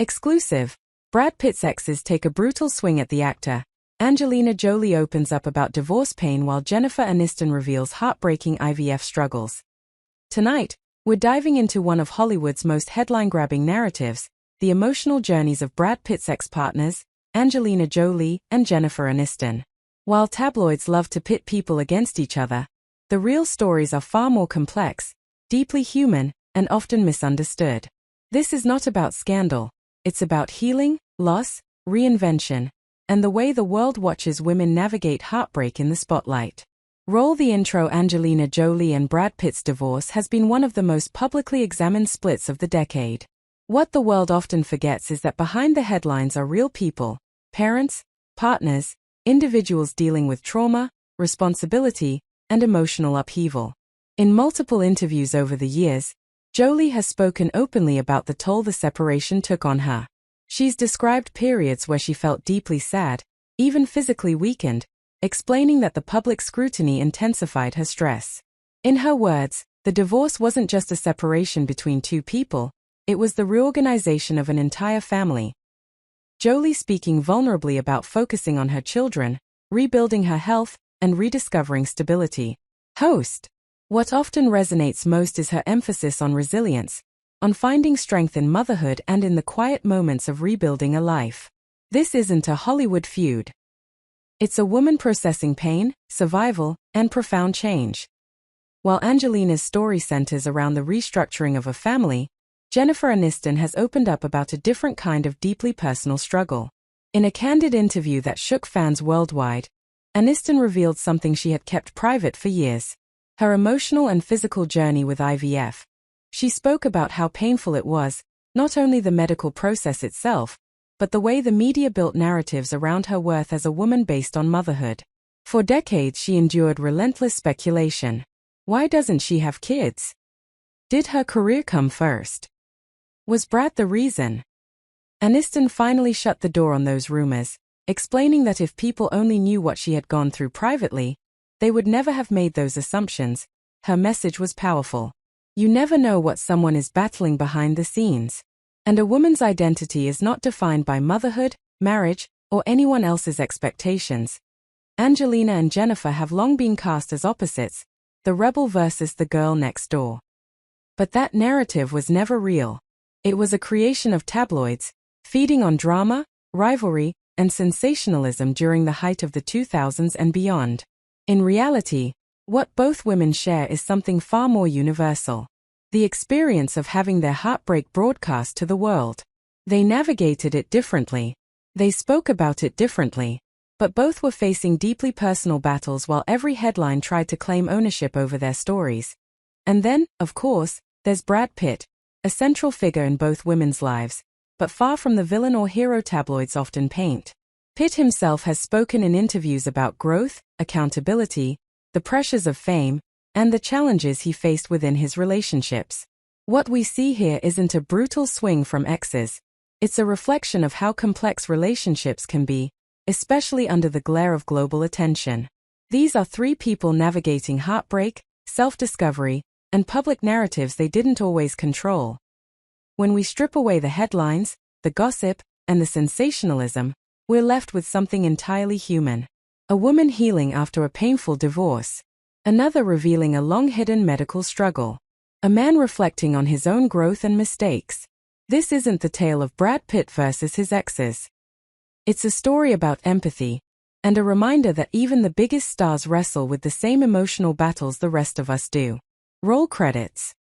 Exclusive. Brad Pitt's exes take a brutal swing at the actor. Angelina Jolie opens up about divorce pain while Jennifer Aniston reveals heartbreaking IVF struggles. Tonight, we're diving into one of Hollywood's most headline-grabbing narratives, the emotional journeys of Brad Pitt's ex-partners, Angelina Jolie and Jennifer Aniston. While tabloids love to pit people against each other, the real stories are far more complex, deeply human, and often misunderstood. This is not about scandal. It's about healing, loss, reinvention, and the way the world watches women navigate heartbreak in the spotlight. Roll the intro. Angelina Jolie and Brad Pitt's divorce has been one of the most publicly examined splits of the decade. What the world often forgets is that behind the headlines are real people, parents, partners, individuals dealing with trauma, responsibility, and emotional upheaval. In multiple interviews over the years, Jolie has spoken openly about the toll the separation took on her. She's described periods where she felt deeply sad, even physically weakened, explaining that the public scrutiny intensified her stress. In her words, the divorce wasn't just a separation between two people, it was the reorganization of an entire family. Jolie speaking vulnerably about focusing on her children, rebuilding her health, and rediscovering stability. Host. What often resonates most is her emphasis on resilience, on finding strength in motherhood and in the quiet moments of rebuilding a life. This isn't a Hollywood feud. It's a woman processing pain, survival, and profound change. While Angelina's story centers around the restructuring of a family, Jennifer Aniston has opened up about a different kind of deeply personal struggle. In a candid interview that shook fans worldwide, Aniston revealed something she had kept private for years: her emotional and physical journey with IVF. She spoke about how painful it was, not only the medical process itself, but the way the media built narratives around her worth as a woman based on motherhood. For decades she endured relentless speculation. Why doesn't she have kids? Did her career come first? Was Brad the reason? Aniston finally shut the door on those rumors, explaining that if people only knew what she had gone through privately, they would never have made those assumptions. Her message was powerful. You never know what someone is battling behind the scenes. And a woman's identity is not defined by motherhood, marriage, or anyone else's expectations. Angelina and Jennifer have long been cast as opposites, the rebel versus the girl next door. But that narrative was never real. It was a creation of tabloids, feeding on drama, rivalry, and sensationalism during the height of the 2000s and beyond. In reality, what both women share is something far more universal: the experience of having their heartbreak broadcast to the world. They navigated it differently. They spoke about it differently. But both were facing deeply personal battles while every headline tried to claim ownership over their stories. And then, of course, there's Brad Pitt, a central figure in both women's lives, but far from the villain or hero tabloids often paint. Pitt himself has spoken in interviews about growth, accountability, the pressures of fame, and the challenges he faced within his relationships. What we see here isn't a brutal swing from exes. It's a reflection of how complex relationships can be, especially under the glare of global attention. These are three people navigating heartbreak, self-discovery, and public narratives they didn't always control. When we strip away the headlines, the gossip, and the sensationalism, we're left with something entirely human. A woman healing after a painful divorce. Another revealing a long-hidden medical struggle. A man reflecting on his own growth and mistakes. This isn't the tale of Brad Pitt versus his exes. It's a story about empathy, and a reminder that even the biggest stars wrestle with the same emotional battles the rest of us do. Roll credits.